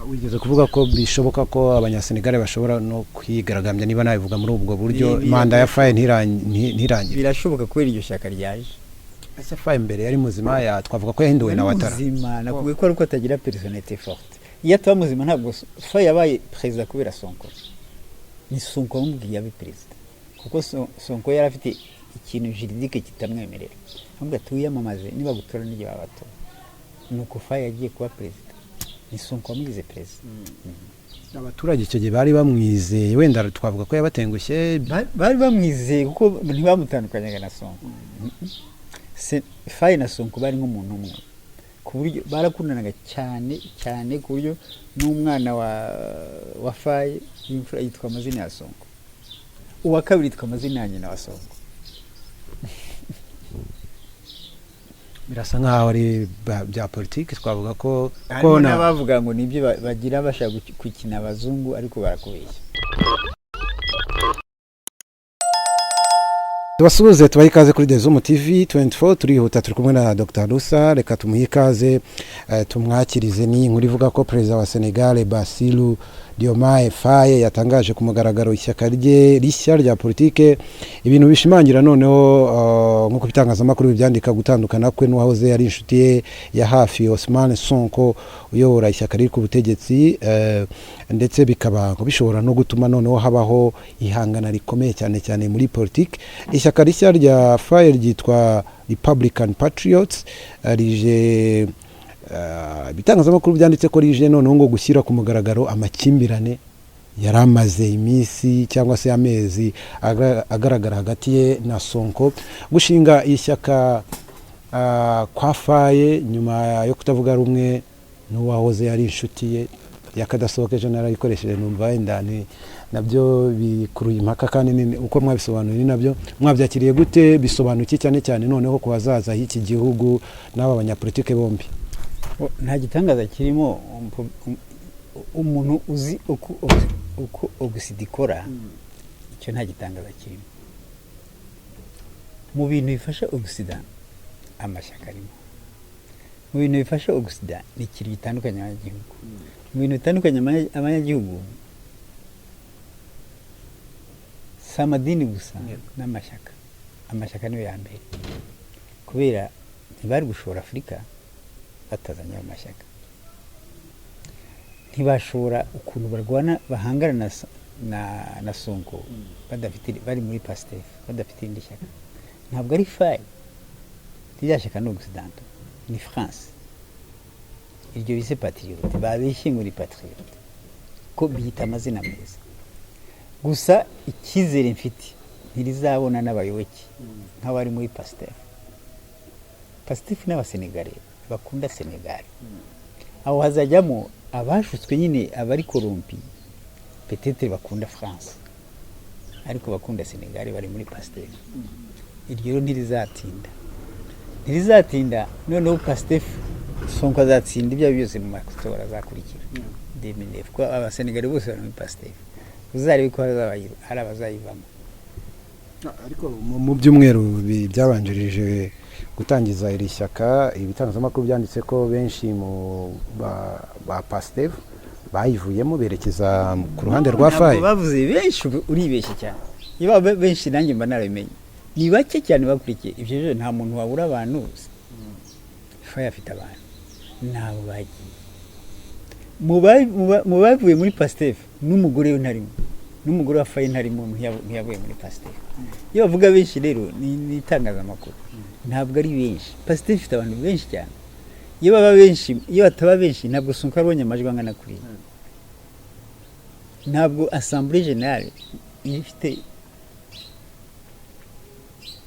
wigeze kuvuga ko bishoboka ko abanyasenegale bashobora no kwigaragambya niba nabivuga muri ubwo buryo manda ya Faye ntirangire. Birashoboka kubera iryo shyaka ryaje. Ese Faye mbere yari muzima twavuga ko yahinduwe na Ouattara. Muzima nakubwiye ko ariko atagira personnalité forte. Iyo ataba muzima ntabwo Faye yabaye perezida kubera Sonko. Ni Sonko wamubwiye yabe perezida. Kuko Sonko yari afite ikintu juridique kitamwemerera. Ahubwo atuyamamaze niba gutora n'ibyo babatora. Nuko Faye yagiye kuba perezida. Ni Sonko wamugize perezida. Abaturage icyo gihe bari bamwizeye wenda twavuga ko yabatengushye. Bari bamwizeye kuko ntibamutandukanya na Sonko. Faye na Sonko bari nk'umuntu umwe. Ku buryo barakundanaga cyane ku buryo n'umwana wa Faye imfura yitwa amazina ya Sonko. Uwa kabiri yitwa amazina ya nyina wa Sonko. Birasa nkaho ari bya politiki twavuga ko n'abavuga ngo nibyo bagira bashaka gukina abazungu ariko barakubeshya. Tubasuhuze tubahe ikaze kuri Dezumu TV 24 turihuta turi kumwe na Dr Lusa. Reka tumuhe ikaze tumwakirize ni inkuru ivuga ko perezida wa Senegal Bassirou Diomaye Faye yatangaje ku mugaragaro ishyaka rye rishya rya politike, ibintu bishimangira noneho nkuko bitangazamakuru byandika gutandukana kwe n'uwahoze ari inshuti ye ya hafi Ousmane Sonko uyobora ishyaka riri ku butegetsi, ndetse bikaba bishobora no gutuma noneho habaho ihangana rikomeye cyane muri politike. Ishyaka rishya rya Faye ryitwa Republican Patriots rije bitangazamakuru byanditse ko rije noneho ngo gushyira ku mugaragaro amakimbirane yaramaze iminsi cyangwa se amezi agaragara hagati ye na Sonko. Gushinga ishyaka kwa Faye nyuma yo kutavuga rumwe n'uwahoze ari inshuti ye yakadasohoke general ikoresheje numva indani nabyo bikuruye impaka kandi uko mwabisobanuye nabyo mwabyakiriye gute, bisobanuye cyane noneho ku bazaza h'iki gihugu n'aba banyapolitike bombi? Nta gitangaza kirimo. Umuntu uzi uko Oxide ikora icyo nta gitangaza kirimo. Mu bintu bifasha Oxide amashyaka arimo, mu bintu bifasha Oxide ni ikintu bitandukanye abanyagihugu. Mu bintu bitandukanye abanyagihugu si amadini gusa n'amashyaka. Amashyaka niyo ya mbere kubera ntibari gushora Afurika batazanye amashyaka. Ntibashobora ukuntu barwana bahangana na Sonko badafite bari muri Pastef badafite indi shyaka. Ntabwo ari Faye rya shyaka no Occident ni France. Iryo bise patriote babeshye muri patriote ko bihita amazina meza gusa ikizere mfite ntirizabona n'abayoboke nk'abari muri Pastef n'abasenegale bakunda Senegal. Aho hazajyamo abashutswe nyine abari korompi peut-être bakunda France ariko bakunda Senegal bari muri Pastef. Iryo ntirizatinda noneho Pastef Sonko azatsinda ibyo byose mu matora azakurikira 2009 ko abasenegale bose bari muri Pastef uzarebe ko hari abazayivamo. Ariko mu byumweru byabanjirije gutangiza iri shyaka ibitangazamakuru byanditse ko benshi mu ba Pastef bayivuyemo berekeza ku ruhande rwa Faye. Bavuze benshi uribeshye cyane. Iyo benshi nanjye mba narabimenye ni bake cyane bakurikiye ibyo. Nta muntu wabura abantu Faye afite abantu nabo bagiye mu bavuye muri Pastef n'umugore we ntarimo, n'umugore wa Faye ntarimo ntiyavuye muri Pastef. Iyo bavuga benshi rero ni itangazamakuru ntabwo ari benshi. Pastef ifite abantu benshi cyane. Iyo baba benshi iyo bataba benshi ntabwo Sonko abonye amajwi angana kuri. Ntabwo Assemblée Générale ifite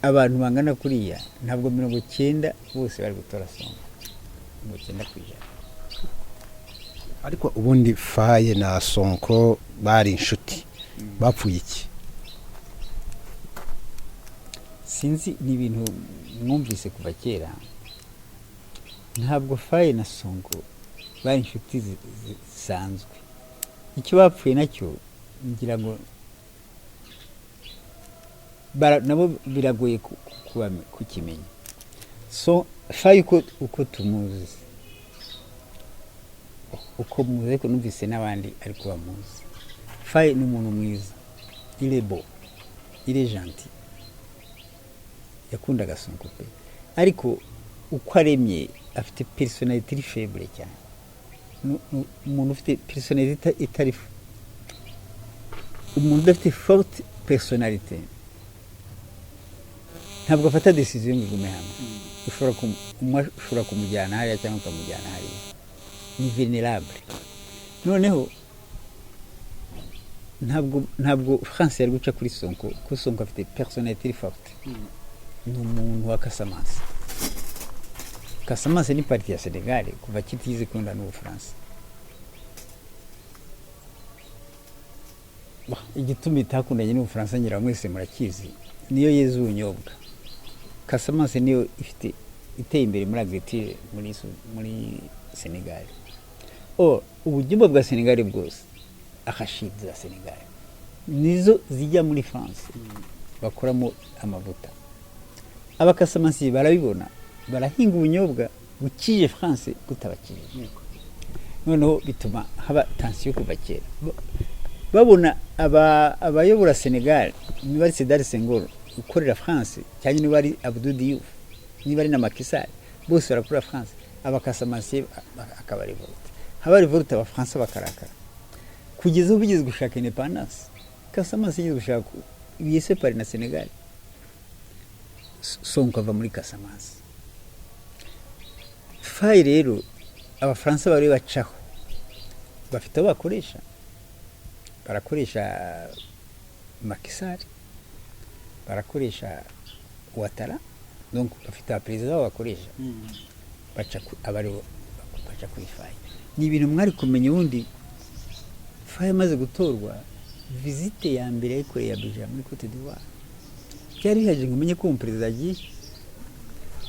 abantu bangana kuriya, ntabwo 90 bose bari gutora Sonko 90%. Ariko ubundi Faye na Sonko bari inshuti bapfuye iki? Sinzi ni ibintu mwumvise kuva kera. Ntabwo Faye na Sonko bari inshuti zisanzwe. Icyo bapfuye nacyo ngira ngo nabo biragoye kukimenya. So Faye uko tumuzi uko muzi ariko numvise n'abandi ariko bamuzi. Faye ni umuntu mwiza, il est beau, il est gentil, yakundaga Sonko pe, ariko uko aremye afite personality iri faible cyane. Umuntu ufite personality itari, umuntu udafite forte personality ntabwo afata decision ngo igume hamwe. ushobora kumujyana hariya cyangwa ukamujyana hariya, ni vulnerable. Noneho ntabwo France yari guca kuri Sonko, kuko Sonko afite personality forte. Ni umuntu wa Casamance. Casamance ni parti ya Senegal kuva kitize kunda n'u France. Igituma itakundanye n'u France ngira mwese murakizi, niyo yezu unyobwa. Casamance niyo ifite iteye imbere muri agriculture muri Senegal. Ubujumba bwa Senegal bwose, akashid za Senegal nizo zijya muri France bakoramo amavuta. Abakasamasi barabibona, barahinga ubunyobwa bukije France kutabakije. Noneho bituma haba tension kuva kera. Babona abayobora Senegal niba Sédar Senghor ukorera France cyane niba ari Abdou Diouf niba ari na Macky Sall bose barakora France, abakasamasi akaba revolte. Haba revolte aba France bakarakara kugeza ubigeze gushaka independence. Casamance yigeze gushaka yise pari na Senegal. Sonko ava muri Casamance. Faye rero abafaransa bari bacaho bafite barakoresha Macky Sall, barakoresha Ouattara, donc bafite abaperezida bakoresha baca kuri Faye. Ni ibintu mwari kumenya ubundi. Faye amaze gutorwa, visite ya mbere yakoreye Abidjan muri Cote d'Ivoire, byari bihaje ngo umenye ko umuperezida agiye,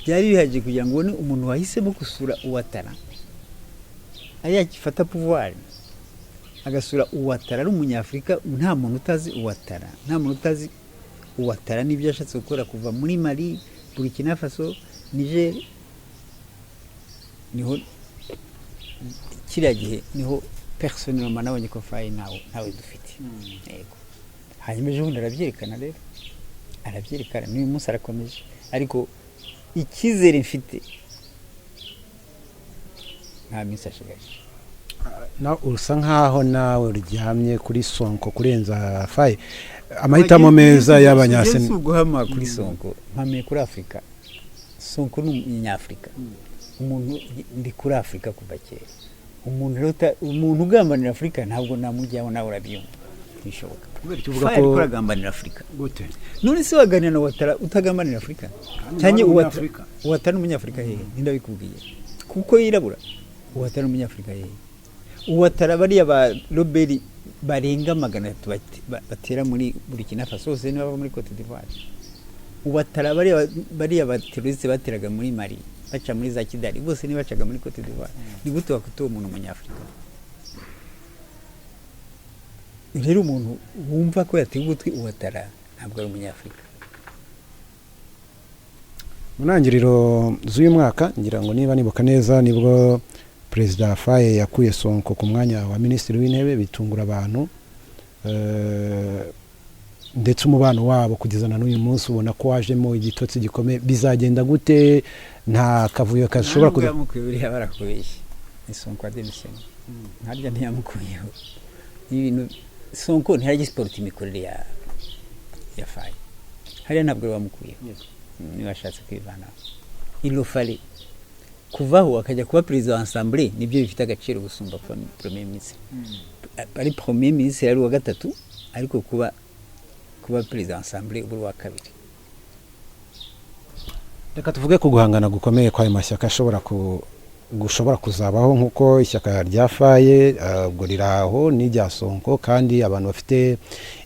byari bihaje kugira ngo ubone umuntu wahisemo gusura Ouattara ayakifata pouvoir, agasura Ouattara ari umunyafrika. Nta muntu utazi Ouattara, nta muntu utazi Ouattara n'ibyo yashatse gukora kuva muri Mali, Burkina Faso, Niger. Niho kiriya gihe niho personnellement nabonye ko Faye nawe dufite. Yego, hanyuma ejo bundi arabyerekana rero, arabyerekana n'uyu munsi arakomeje. Ariko icyizere mfite nta minsi ashigaje. Na usa nkaho nawe uryamye kuri Sonko kurenza Faye. Amahitamo meza y'abanyasene guhama kuri Sonko, mpamye kuri Afrika. Sonko ni umunyafrika, umuntu ndi kuri Afrika kuva kera. Umuntu ugambanira Afrika ntabwo namujyaho, nawe urabyumva bishoboka. Tuvuga ko uragambanira Afrika gute? None se waganira na Ouattara utagambanira Afrika? Cyanye Ouattara n'umunyafrika hehe? Ndabikubwiye kuko yirabura. Ouattara n'umunyafrika hehe? Ouattara bari aba Robert barenga 300 batera muri Burkina Faso, se n'aba muri Cote d'Ivoire. Ouattara bari aba terroriste bateraga muri Mali, baca muri za Kidali, bose ni bacaga muri Cote d'Ivoire. Ni gute wakutoa umuntu umunyafrika? Rero umuntu wumva ko yatega ugutwi Ouattara ntabwo ari umunyafrika. Mu ntangiriro z'uyu mwaka ngira ngo niba nibuka neza nibwo Perezida Faye yakuye Sonko ku mwanya wa Minisitiri w'Intebe, bitungura abantu. Ndetse umubano wabo kugeza na n'uyu munsi ubona ko wajemo igitotsi gikomeye. Bizagenda gute? Nta kavuyo kashobora kuza buriya barakubeshye. Ni Sonko ademission ntarya ntiyamukuyeho ibintu. Sonko ntiyari sport imikorere ya Faye hariya ntabwo bamukuyeho. Niba ashatse kwivana ilofale kuvaho akajya kuba perezida wa Assemblée, nibyo bifite agaciro gusumba premier ministre. Ari premier ministre yari wa gatatu, ariko kuba perezida wa Assemblée buri wa kabiri. Reka tuvuge ko guhangana gukomeye kwa mashyaka gushobora kuzabaho nkuko ishyaka rya Faye ubwo riraho n'irya Sonko, kandi abantu bafite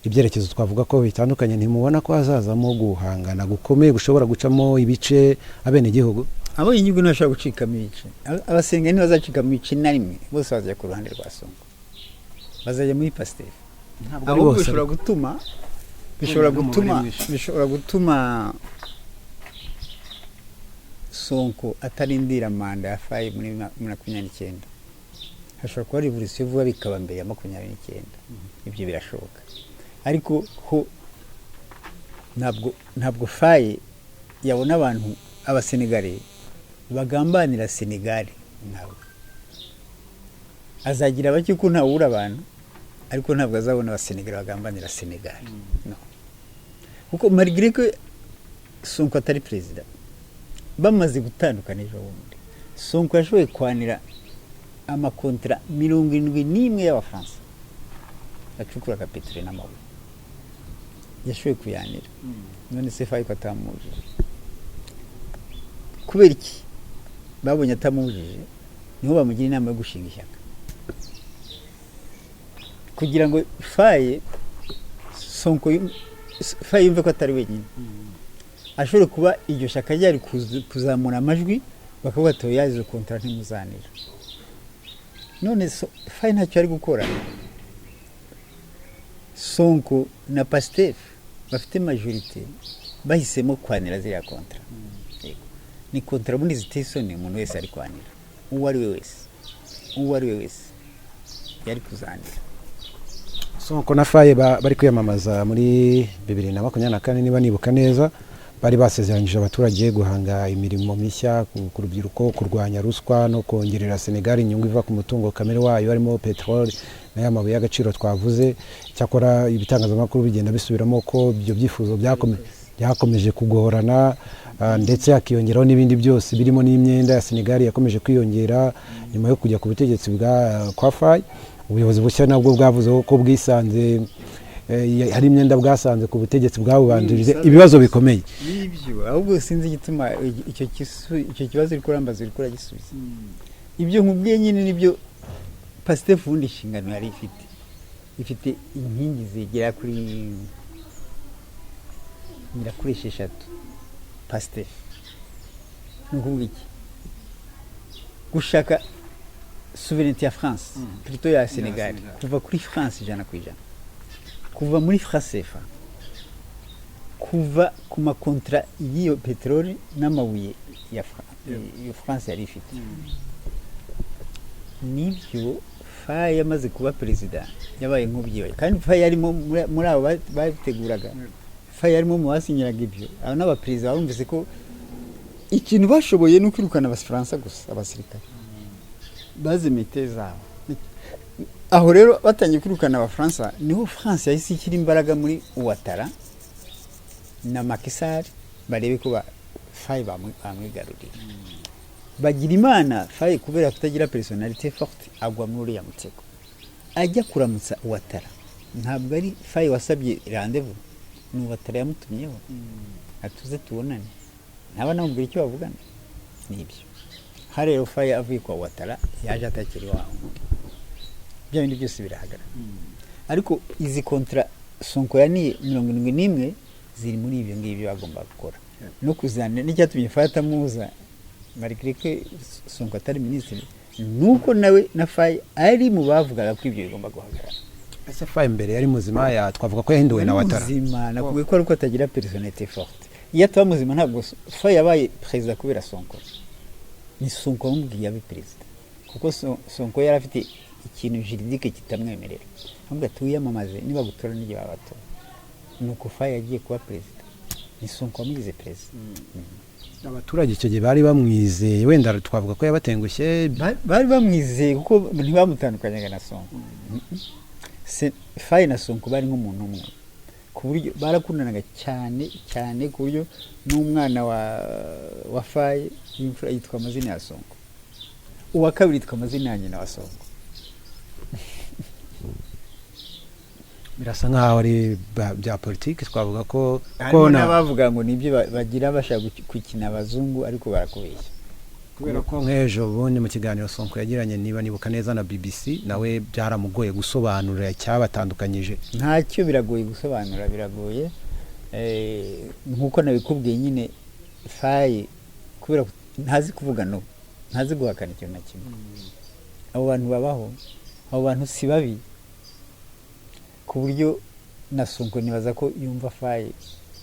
ibyerekezo twavuga ko bitandukanye. Ntimubona ko hazazamo guhangana gukomeye gushobora gucamo ibice abene gihugu? Abo inyugu ntashobora gucikamo ibice. Abasenga ni bazacikamo ibice na rimwe, bose bazajya ku ruhande rwa Sonko, bazajya muri Pastef. Abo bishobora gutuma Sonko atarindira manda ya Faye muri 2029. hashobora kuba revolution vuba bikaba mbere ya 29 ibyo birashoboka ariko ho ntabwo Faye yabona abantu abasenegale bagambanira Senegal ntabwo azagira bake ko ntawura abantu ariko ntabwo azabona abasenegale bagambanira Senegal no kuko malgré que Sonko atari president bamaze gutandukana ejo bundi Sonko yashoboye kwanira amakontra 71 y'abafaransa acukura kapetre n'amabuye yashoboye kuyanira none se Faye ko atamujije kubera iki babonye atamujije niho bamugira inama yo gushinga ishyaka kugira ngo Faye Sonko Faye yumve ko atari wenyine ashobore kuba iryo shaka ryari kuzamura amajwi bakavuga ati yaje kontra ntimuzanira none Faye ntacyo ari gukora Sonko na Pastef bafite majorité bahisemo kwanira ziriya kontra ni kontra bundi zitesone umuntu wese ari kwanira uwo ari we wese yari kuzanira Sonko na Faye bari kwiyamamaza muri 2024 niba nibuka neza bari basezeranyije abaturage guhanga imirimo mishya ku rubyiruko kurwanya ruswa no kongerera Senegal inyungu iva ku mutungo kamere wayo harimo petrol n'amabuye y'agaciro twavuze cyakora ibitangazamakuru bigenda bisubiramo ko ibyo byifuzo byakomeje kugorana ndetse hakiyongeraho n'ibindi byose birimo n'imyenda ya Senegal yakomeje kwiyongera nyuma yo kujya ku butegetsi kwa Faye ubuyobozi bushya nabwo bwavuze ko bwisanze hari imyenda bwasanze ku butegetsi bwabubanjirije ibibazo bikomeye ibyo ahubwo sinzi igituma icyo kibazo riko rambaza riko ragisubiza ibyo nkubwiye nyine nibyo Pastef ubundi inshingano yari ifite inkingi zigera kuri esheshatu Pastef nukuvuga iki gushaka souveraineté ya France plutôt ya Senegal kuva kuri France 100%, kuva muri CFA, kuva ku makontra y'iyo peteroli n'amabuye ya France yari ifite nibyo Faye yamaze kuba president yabaye nk'ubyiwe kandi Faye yarimo muri abo bateguraga Faye yarimo mu basinyiraga ibyo aba n'abaperezida barumvise ko ikintu bashoboye no kwirukana abafaransa gusa abasirikare bazimite zabo aho rero batangiye kwirukana abafaransa niho France yahise ikiri imbaraga muri Ouattara na Macky Sall barebe ko Faye bamwigarurira bagira imana Faye kubera kutagira personality forte agwa muri ya mutego ajya kuramutsa Ouattara ntabwo ari Faye wasabye rendez-vous ni Ouattara yamutumyeho atuze tubonane ntaba namubwira icyo bavugana nibyo harero Faye avuye kwa Ouattara yaje atakiri waho bya bindi byose birahagara ariko izi kontra Sonko yani 71 ziri muri ibyo ngibyo agomba gukora no kuzana n'icyatumye fata muza marikrike Sonko atari ministre nuko nawe na Faye ari mu bavugaga ko ibyo bigomba guhagarara ese Faye mbere yari muzima ya twavuga ko yahinduwe na Ouattara muzima nakubwiye ko ariko atagira personnalité forte iyo ataba muzima ntabwo Faye yabaye president kubera Sonko ni Sonko wamubwiye abe president kuko Sonko yari afite ikintu juridique kitamwemerera ahubwo tuyamamaze niba gutora n'ibyo babatora nuko Faye yagiye kuba president ni Sonko wamugize president abaturage icyo gihe bari bamwizeye wenda twavuga ko yabatengushye bari bamwizeye kuko ntibamutandukanya na Sonko Faye na Sonko bari nk'umuntu umwe ku buryo barakundanaga cyane ku buryo n'umwana wa Faye yitwa amazina ya Sonko uwa kabiri yitwa amazina ya nyina wa Sonko birasa nkaho ari bya politiki twavuga ko bavuga ngo nibyo bagira bashaka gukina abazungu ariko barakubeshya kubera ko nk'ejo bundi mu kiganiro Sonko yagiranye niba nibuka neza na BBC nawe byaramugoye gusobanura cyabatandukanyije ntacyo biragoye gusobanura biragoye nkuko nabikubwiye nyine Faye kubera ntazi kuvuga no ntazi guhakana ikintu na kimwe abo bantu babaho abo bantu si babi ku buryo na Sonko nibaza ko yumva Faye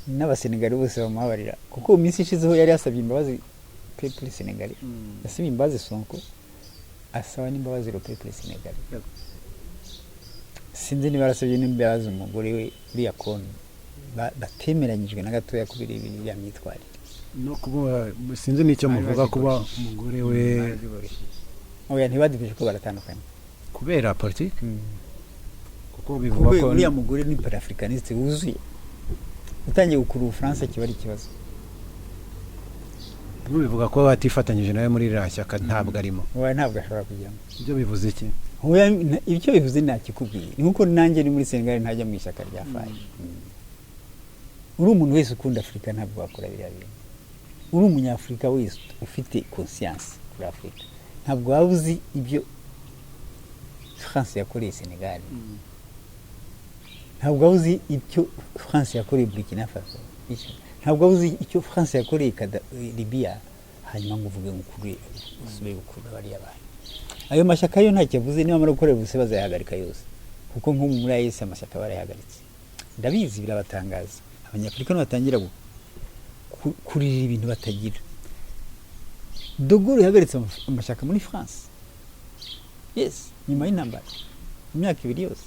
n'abasenegari bose bamuhabarira kuko mu minsi ishizeho yari yasabye imbabazi peuple Senegal yasabye imbabazi Sonko asaba n'imbabazi le peuple sénégalais. Sinzi niba arasabye n'imbabazi umugore we uriya Kone batemeranyijwe na gatoya kubera iriya myitwarire. no kuba sinzi n'icyo muvuga kuba umugore we oya ntibadufashe ko baratandukanye kubera politiki kuko kuko bivuga ko uriya mugore ni panafricaniste wuzuye utangiye gukura Ubufaransa kiba ari ikibazo. bivuga ko batifatanyije nawe muri iriya shyaka ntabwo arimo. oya ntabwo ashobora kujyamo. ibyo bivuze iki? oya ibyo bivuze ntakikubwiye ni nkuko nanjye ni muri Senegal ntajya mu ishyaka rya Faye. uri umuntu wese ukunda Afurika ntabwo wakora biriya bintu. uri umunyafurika wese ufite conscience kuri Afurika ntabwo waba uzi ibyo France yakoreye Senegal. ntabwo waba uzi icyo France yakoreye Burkina Faso. ntabwo waba uzi icyo France yakoreye Libya hanyuma ngo uvuge ngo ukuri usubiye gukura bariya bantu. ayo mashyaka yo ntacyo avuze niba amara gukorera ubuse bazayahagarika yose kuko nko muri AES amashyaka barayahagaritse. ndabizi birabatangaza abanyafurika batangira kurira ibintu batagira. De Gaulle yahagaritse amashyaka muri France yes nyuma y'intambara imyaka 2 yose.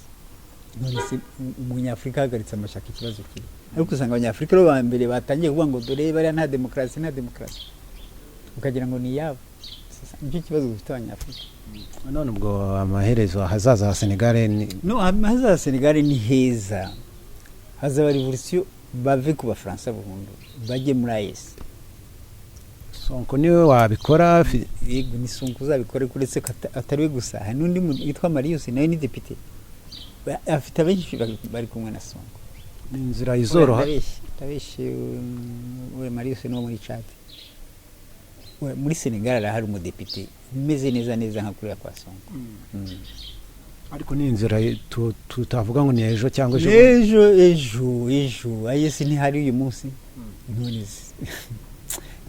none se umunyafurika ahagaritse amashyaka ikibazo kiri ariko usanga abanyafurika bo bambere batangiye kuvuga ngo dore bari nta demokarasi ukagira ngo ni yabo. nicyo kibazo dufite abanyafurika. none ubwo amaherezo hazaza ha Senegal no hazaza ha Senegal ni heza. hazaba revolution bave ku Bafaransa burundu bajye muri AES. Sonko niwe wabikora? yego ni Sonko uzabikora kuretse atari gusa hari n'undi witwa Marius nawe ni depite afite abenshi bari kumwe na Sonko. ni inzira izoroha. Tabeshe we Marius no muri chat muri Senegal hari umudepite umeze neza nka kuri ya kwa Sonko. ariko ni inzira tutavuga ngo ni ejo cyangwa ejo AES ntihari uyu munsi.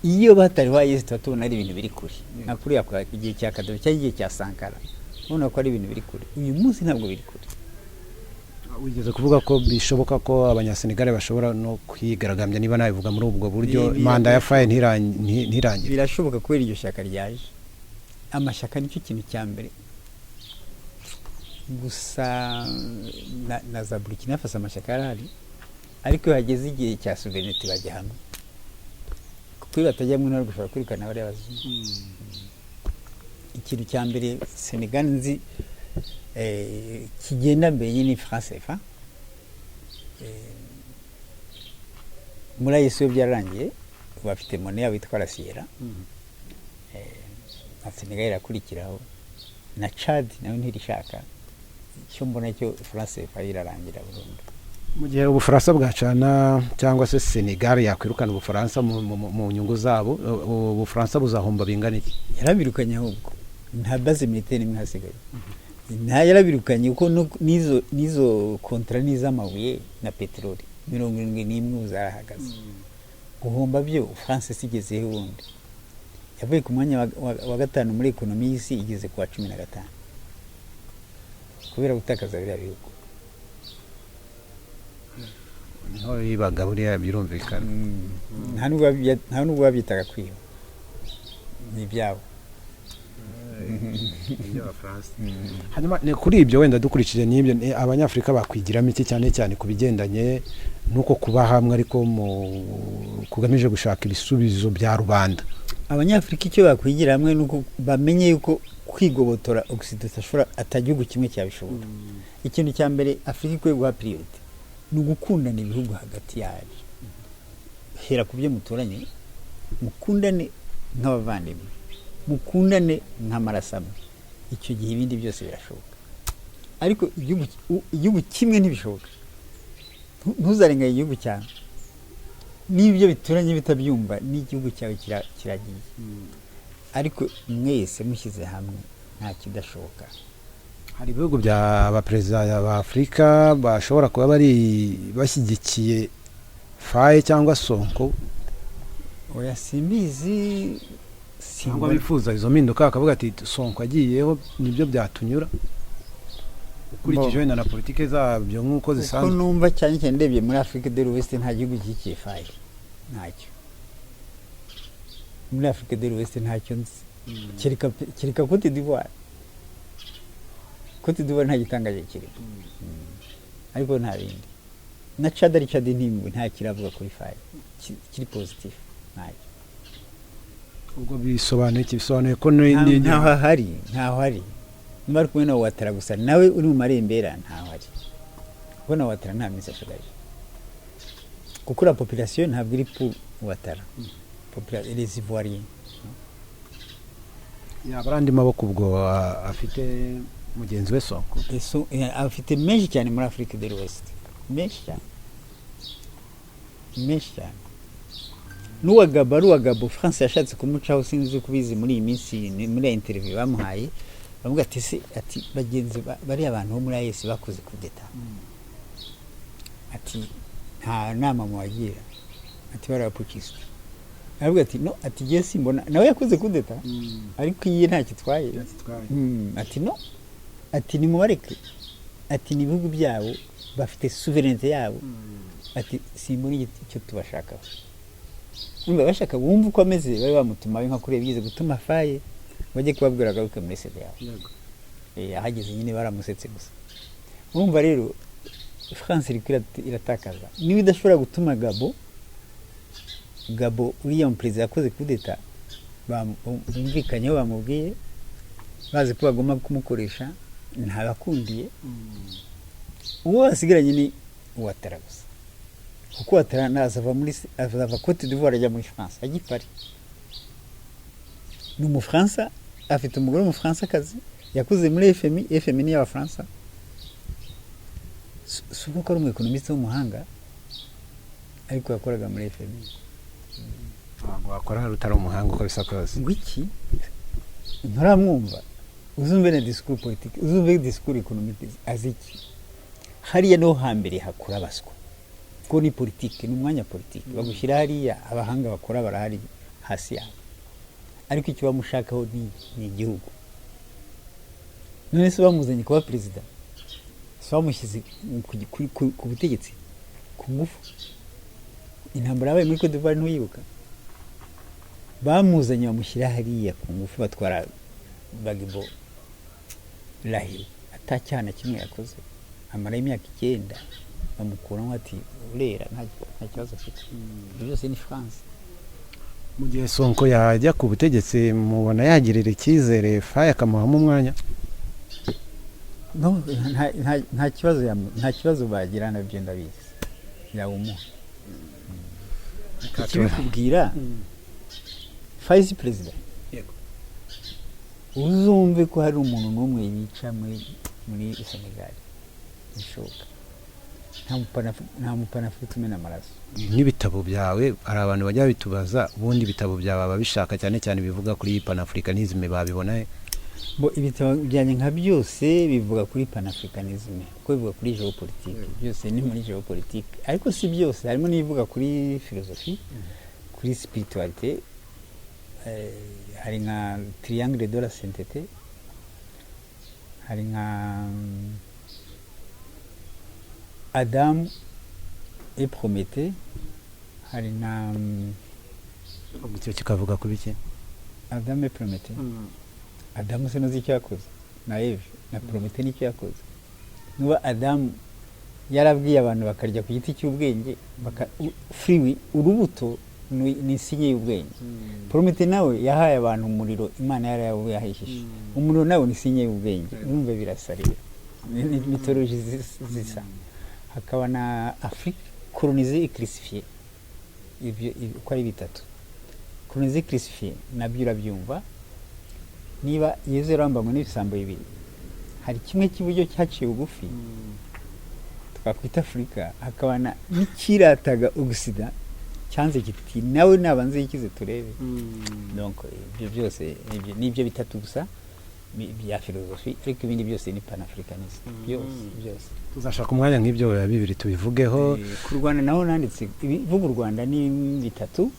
iyo batari wa AES tubona ari ibintu biri kuri nka kuri ya kwa igihe cya Kadhafi cyangwa igihe cya Sankara ubona ko ari ibintu biri kuri. uyu munsi ntabwo biri kuri. wigeze kuvuga ko bishoboka ko abanyasenegal bashobora no kwigaragambya niba nabivuga muri ubwo buryo manda ya Faye ntirangire? birashoboka kubera iryo shyaka ryaje. amashyaka nicyo kintu cya mbere gusa na za Burkina Faso amashyaka arahari ariko hageze igihe cya souverinete bajya hamwe kuko batajya mu ntara gushobora kwirukana bari abazungu. ikintu cya mbere Senegal nzi kigenda mbere ni France CFA. muri AES byarangiye bafite monnaie yabo yitwa la Sierra. na Senegal irakurikiraho na Chad nayo ntirishaka. icyo mbona cyo France CFA irarangira burundu. mu gihe Ubufaransa bwacana cyangwa se Senegal yakwirukana Ubufaransa mu nyungu zabo Ubufaransa buzahomba bingana iki? yarabirukanye ahubwo nta base militaire imwe hasigaye. nta yarabirukanye uko nizo kontra n'izamabuye na peteroli 71 zarahagaze. guhomba byo France sigezeho ubundi yavuye ku mwanya wa 5 muri ekonomi y'isi igeze ku wa 15 kubera gutakaza biriya bihugu. niho yibaga buriya birumvikana. nta nubwo babyitaga kwiba ni ibyabo. hanyuma kuri ibyo wenda dukurikije n'ibyo abanyafurika bakwigiramo iki cyane ku bigendanye nuko kuba hamwe ariko kugamije gushaka ibisubizo bya rubanda? abanyafurika icyo bakwigira hamwe nuko bamenye yuko kwigobotora Occident atagihugu kimwe cyabishobora. ikintu cya mbere Afrika ikwiye guha priority ni ugukundana ibihugu hagati yabyo. hera ku byo muturanye mukundane nk'abavandimwe mukundane nk'amarasamo. icyo gihe ibindi byose birashoboka ariko igihugu kimwe ntibishoboka. ntuzarenganye igihugu cyawe n'ibyo bituranye bitabyumva n'igihugu cyawe kiragiye. ariko mwese mushyize hamwe nta kidashoboka. hari ibihugu bya abaperezida ba Afurika bashobora kuba bari bashyigikiye Faye cyangwa Sonko? oya simbizi cyangwa bifuza izo mpinduka akavuga ati Sonko agiyeho nibyo byatunyura ukurikije na politike zabyo nk'uko zisanzwe. ko numva cyane ndebye muri Afrique de l'Ouest nta gihugu gikiye Faye ntacyo. muri Afrique de l'Ouest ntacyo nzi kereka Cote d'Ivoire Cote d'Ivoire nta gitangaje kirimo. Ariko nta bindi na Chad ari Chad nta kiravuga kuri faye kiri positive ntacyo. ubwo bisobanuye iki? Bisobanuye ko ntaho hari niba ari kumwe na Ouattara gusa nawe uri mu marembera ntaho hari kuko na Ouattara nta minsi ashigaje kuko la population ntabwo iri pour Ouattara les Ivoiriens abarandi maboko ubwo afite mugenzi we Sonko afite menshi cyane muri Afrique de l'Ouest menshi cyane n'uwa Gabo France yashatse kumucaho sinzi kubizi muri iyi minsi muri interview bamuhaye bavuga ati bagenzi bari abantu bo muri AES bakoze kudeta ati nta nama muwagira ati barapukiste aravuga ati no ati giye simbona nawe yakoze kudeta ariko iye nta kitwaye ati no ati ni mubareke ati ni bihugu byabo bafite souveraineté yabo ati simbona icyo tubashakaho umva bashaka bumva uko ameze bari bamutuma nka kure bigize gutuma faye bajye kubabwira garuke muri sede yawe ahageze nyine baramusetse gusa umva rero France iratakaza niba idashobora gutuma Gabo uriya muperezida yakoze kudeta bumvikanyeho bamubwiye bazi ko bagomba kumukoresha ntabakundiye uwo asigaranye ni Ouattara gusa kuko Ouattara nazava Cote d'Ivoire ajya muri France ajya i Paris ni umufaransa afite umugore w'umufaransa-kazi yakuze muri FMI ni y'Abafaransa si uko ari umuekonomiste w'umuhanga ariko yakoraga muri FMI ntabwo wakora rutari umuhanga uko bisa kose ngo iki nturamwumva uzumve na discours politique uzumve discours économique aziki hariya no hambere hakura baswa ko ni politique ni umwanya politique bagushyira hariya abahanga bakora barahari hasi yabo ariko icyo bamushakaho ni igihugu none se bamuzanye kuba perezida se bamushyize ku butegetsi ku ngufu intambara yabaye muri Cote d'Ivoire ntuyibuka bamuzanye bamushyira hariya ku ngufu batwara Gbagbo Rahil atacyana kimwe yakoze amara imyaka 9 bamukuramo ati urera nta kibazo afite byose ni France. Mu gihe Sonko yajya ku butegetsi mubona yagirira icyizere faye akamuhamo umwanya no nta kibazo bagirana byo ndabizi yawumuha ikibikubwira vice president uzumve ko hari umuntu n'umwe yica muri Senegal bishoboka nta mupanafrique umena amaraso n'ibitabo byawe hari abantu bajya bitubaza ubundi ibitabo byawe ababishaka cyane cyane bivuga kuri panafricanisme babibona bo ibitabo byanye nka byose bivuga kuri panafricanisme ko bivuga kuri géopolitique byose ni muri géopolitique ariko si byose harimo n'ibivuga kuri philosophie kuri spiritualité hari nka triangle de la sainteté hari nka Adam et Prométhée hari na icyo kikavuga kuri iki Adam et Prométhée Adam se nozi cyakoze na Eve na Prométhée ni cyakoze nuba Adam yarabwiye abantu bakarya ku giti cy'ubwenge free urubuto ni sinye y'ubwenge Prométhée nawe yahaye abantu umuriro Imana yarayahishisha umuriro nawe ni sinye y'ubwenge urumva birasarira ni mythologie zisa hakaba na Afrique colonisée et crucifiée ibyo uko ari bitatu colonisée crucifiée nabyo urabyumva niba Yezu yarambamwe n'ibisambo bibiri hari kimwe cy'iburyo cyaciye bugufi twakwita Afrika hakaba na n'ikirataga Occident cyanze kiti nawe nabanze yikize turebe donc ibyo byose nibyo bitatu gusa bya philosophie ariko ibindi byose ni panafricanisme byose tuzashaka umwanya nk'ibyo bibiri tubivugeho ku Rwanda naho nanditse ibivuga u Rwanda ni bitatu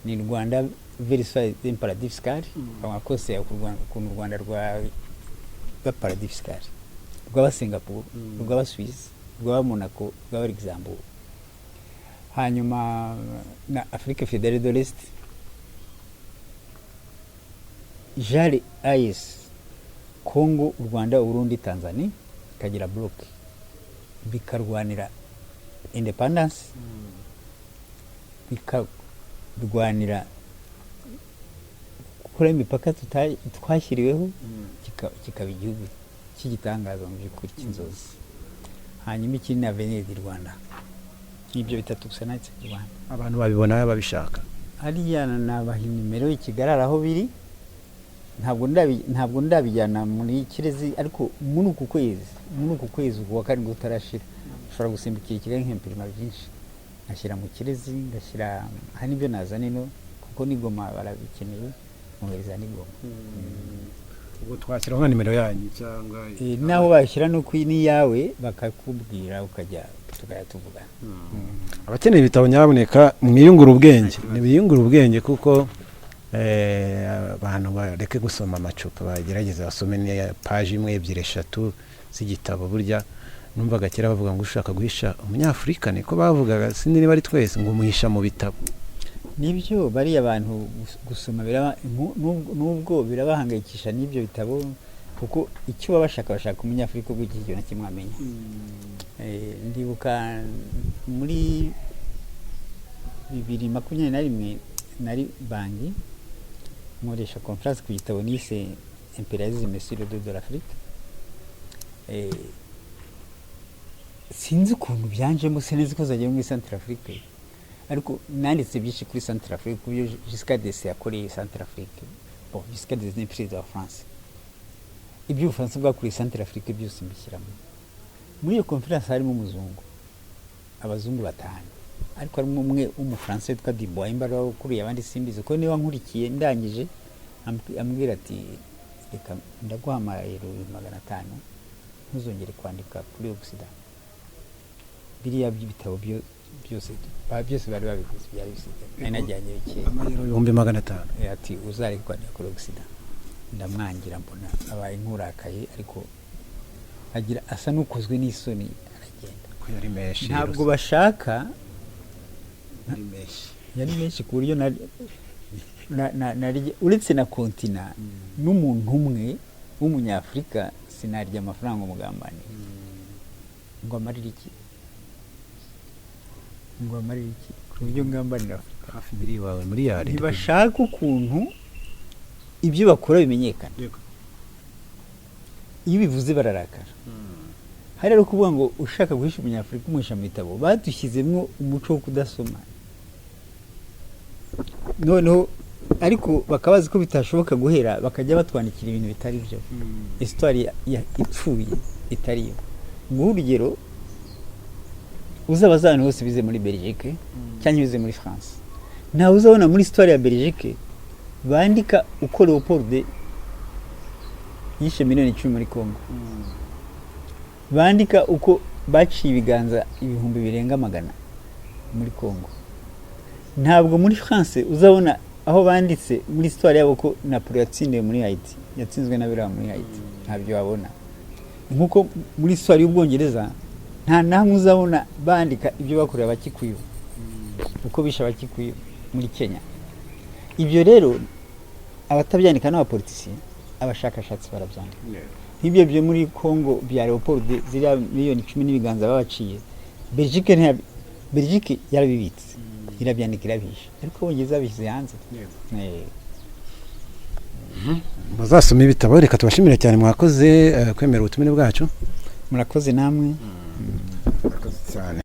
ni Rwanda versus paradis fiscal abakose ku Rwanda rwa paradis fiscal rwa Singapore rwa Swiss rwa Monaco rwa Luxembourg hanyuma na Afrique fédérale de l'Est jari AES Kongo, u Rwanda, Urundi, Tanzania ikagira bloc bikarwanira independence, bikarwanira gukora imipaka twashyiriweho, kikaba igihugu cy'igitangaza mu by'ukuri cy'inzozi. Hanyuma ikindi na avenir du Rwanda, n'ibyo bitatu gusa natse u Rwanda. abantu babibona babishaka. Hariya nabaha nimero y'ikigarara aho biri, ntabwo ndabijyana muri Kirezi, ariko muri uku kwezi kuwa karindwi utarashira ushobora gusimbukira i Kigali nk'impirima byinshi, ngashyira mu Kirezi, ngashyira hari n'ibyo nazana ino kuko n'igoma barabikeneye, mwohereza n'igoma. ubwo twashyiraho nka nimero yanyu cyangwa naho bashyira no ku n'iyawe bakakubwira ukajya tukayatuvugana. abakeneye ibitabo nyaboneka mwiyungura ubwenge, ntibiyungura ubwenge kuko abantu bareke gusoma amacupa, bagerageza basome paji imwe ebyiri eshatu z'igitabo. Burya numvaga kera bavuga ngo ushaka guhisha umunyafurika, niko bavugaga, sinzi niba ari twese, ngo umuhisha mu bitabo. Nibyo bariya abantu gusoma nubwo birabahangayikisha n'ibyo bitabo, kuko icyo baba bashaka umunyafurika ubwo iki na kimwe amenya. Ndibuka muri 2021 nari Bangi nkoresha conference ku gitabo nise Imperialisme sur le dos de l'Afrique. Sinzi ukuntu byanjemo, sinzi ko zagiye muri Centrafrique, ariko nanditse byinshi kuri Centrafrique, kubyo Giscard d'Estaing yakoreye Centrafrique, bon Giscard d'Estaing président wa France, ibyo Ubufaransa bwakoreye Centrafrique byose mbishyiramo. Muri iyo conference harimo umuzungu, abazungu batanu, ariko harimo umwe w'umufaransa witwa Dubois Imbara ukuriye abandi simbizi, ko niba nkurikiye ndangije ambwira ati reka ndaguha amayero 500 ntuzongere kwandika kuri Occident. Biriya by'ibitabo byose bari babivuze, byari bisigaye najyanye bike amayero 500. ati uzareke kwandika kuri Occident. Ndamwangira, mbona abaye nkurakaye, ariko agira asa n'ukozwe n'isoni, aragenda ko yari menshi. Ntabwo bashaka, yari menshi ku buryo uretse na kontina n'umuntu umwe w'umunyafurika sinarya amafaranga umugambane. Ngo amarire iki ku buryo ngambanira hafi miliyari. Ntibashaka ukuntu ibyo bakora bimenyekana. Iyo bivuze bararakara. Hari rero kuvuga ngo ushaka guhisha umunyafurika umuhisha mu bitabo, badushyizemo umuco wo kudasoma. Noneho ariko bakabazi ko bitashoboka guhera, bakajya batwandikira ibintu bitari byo. Histoire ipfuye itari yo. Mu urugero uzabazana hose bize muri Belgique cyangwa bize muri France, ntawe uzabona muri histoire ya Belgique bandika uko Leopold yishe 10,000 muri Congo, bandika uko baciye ibiganza 200,000 muri Congo. Ntabwo muri France uzabona aho banditse muri histoire yabo ko Napoleon yatsindiwe muri Haiti, yatsinzwe n'abira muri Haiti, ntabyo wabona. Nkuko muri histoire y'Ubwongereza nta namwe uzabona bandika ibyo bakorera abakikuyu, uko bisha abakikuyu muri Kenya. Ibyo rero abatabyandika n'abapoliticiens, abashakashatsi barabyandika. Nk'ibyo byo muri Congo bya Leopold ziriya 10,000 n'ibiganza babaciye, Belgique yarabibitse, irabyandika irabisha, ariko Abongereza bishyize hanze. Muzasoma ibitabo. Reka tubashimire cyane, mwakoze kwemera ubutumire bwacu. Murakoze namwe. Murakoze cyane.